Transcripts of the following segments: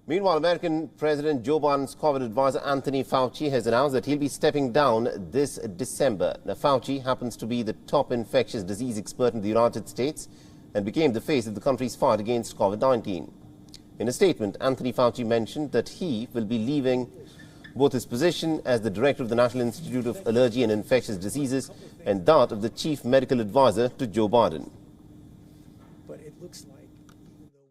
Meanwhile, American President Joe Biden's COVID advisor Anthony Fauci has announced that he'll be stepping down this December. Now, Fauci happens to be the top infectious disease expert in the United States and became the face of the country's fight against COVID-19. In a statement, Anthony Fauci mentioned that he will be leaving both his position as the director of the National Institute of Allergy and Infectious Diseases and that of the chief medical advisor to Joe Biden. But it looks like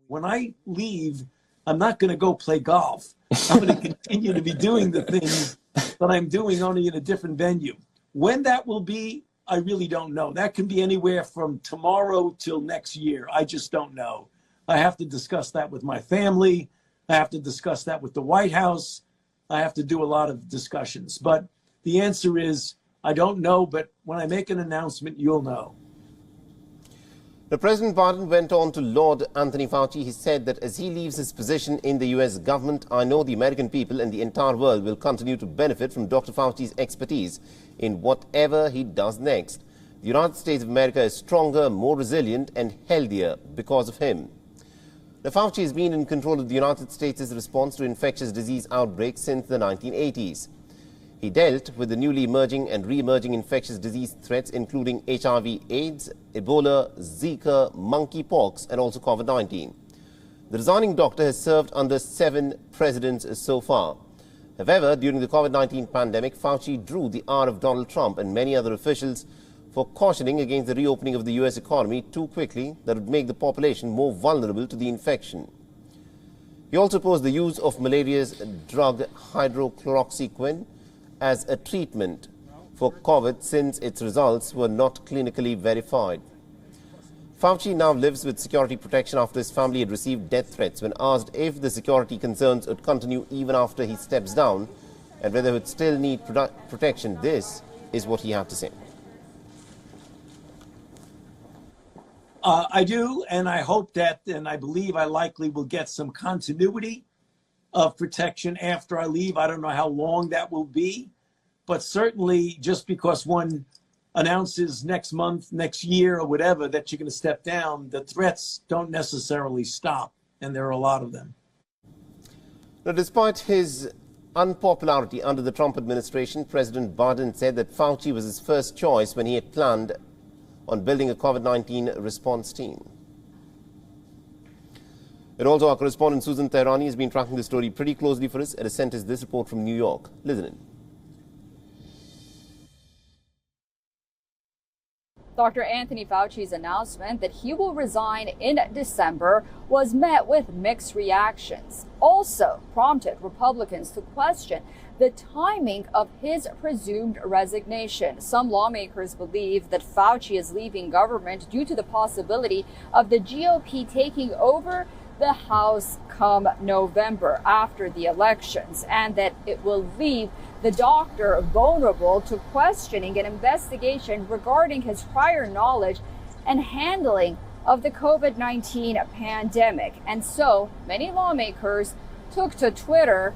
when I leave, I'm not going to go play golf. I'm going to continue to be doing the things that I'm doing, only in a different venue. When that will be, I really don't know. That can be anywhere from tomorrow till next year. I just don't know. I have to discuss that with my family. I have to discuss that with the White House. I have to do a lot of discussions. But the answer is, I don't know, but when I make an announcement, you'll know. The President Biden went on to laud Anthony Fauci. He said that as he leaves his position in the U.S. government, I know the American people and the entire world will continue to benefit from Dr. Fauci's expertise in whatever he does next. The United States of America is stronger, more resilient and healthier because of him. Now, Fauci has been in control of the United States' response to infectious disease outbreaks since the 1980s. He dealt with the newly emerging and re-emerging infectious disease threats, including HIV/AIDS, Ebola, Zika, monkeypox, and also COVID-19. The resigning doctor has served under 7 presidents so far. However, during the COVID-19 pandemic, Fauci drew the ire of Donald Trump and many other officials for cautioning against the reopening of the U.S. economy too quickly that would make the population more vulnerable to the infection. He also opposed the use of malaria's drug hydrochloroquine as a treatment for COVID since its results were not clinically verified. Fauci now lives with security protection after his family had received death threats. When asked if the security concerns would continue even after he steps down and whether he would still need protection, this is what he had to say. I do, and I hope that, and I believe I likely will get some continuity of protection after I leave. I don't know how long that will be, but certainly just because one announces next month, next year, or whatever that you're going to step down, the threats don't necessarily stop, and there are a lot of them. Now, despite his unpopularity under the Trump administration, President Biden said that Fauci was his first choice when he had planned on building a COVID-19 response team. And also, our correspondent Susan Tehrani has been tracking the story pretty closely for us and has sent us this report from New York. Listen in. Dr. Anthony Fauci's announcement that he will resign in December was met with mixed reactions. Also prompted Republicans to question the timing of his presumed resignation. Some lawmakers believe that Fauci is leaving government due to the possibility of the GOP taking over the House come November after the elections, and that it will leave the doctor vulnerable to questioning an investigation regarding his prior knowledge and handling of the COVID-19 pandemic. And so many lawmakers took to Twitter,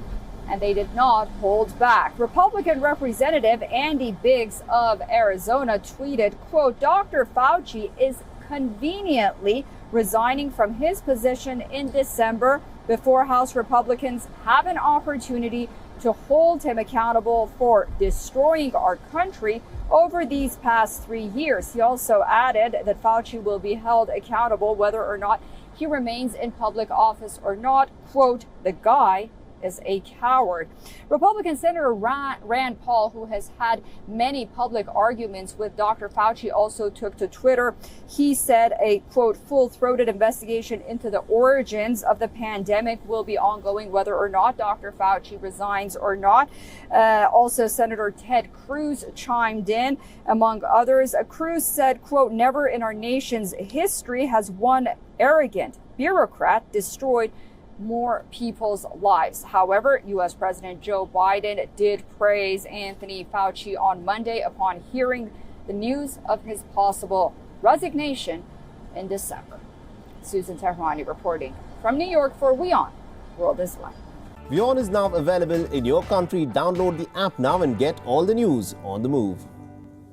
and they did not hold back. Republican Representative Andy Biggs of Arizona tweeted, quote, Dr. Fauci is conveniently resigning from his position in December before House Republicans have an opportunity to hold him accountable for destroying our country over these past 3 years. He also added that Fauci will be held accountable whether or not he remains in public office or not. Quote, the guy is a coward. Republican Senator Rand Paul, who has had many public arguments with Dr. Fauci, also took to Twitter. He said a, quote, full-throated investigation into the origins of the pandemic will be ongoing whether or not Dr. Fauci resigns or not. Also, Senator Ted Cruz chimed in, among others. Cruz said, quote, never in our nation's history has one arrogant bureaucrat destroyed more people's lives. However, U.S. President Joe Biden did praise Anthony Fauci on Monday upon hearing the news of his possible resignation in December. Susan Tehrani reporting from New York for WION World is Life. WION is now available in your country. Download the app now and get all the news on the move.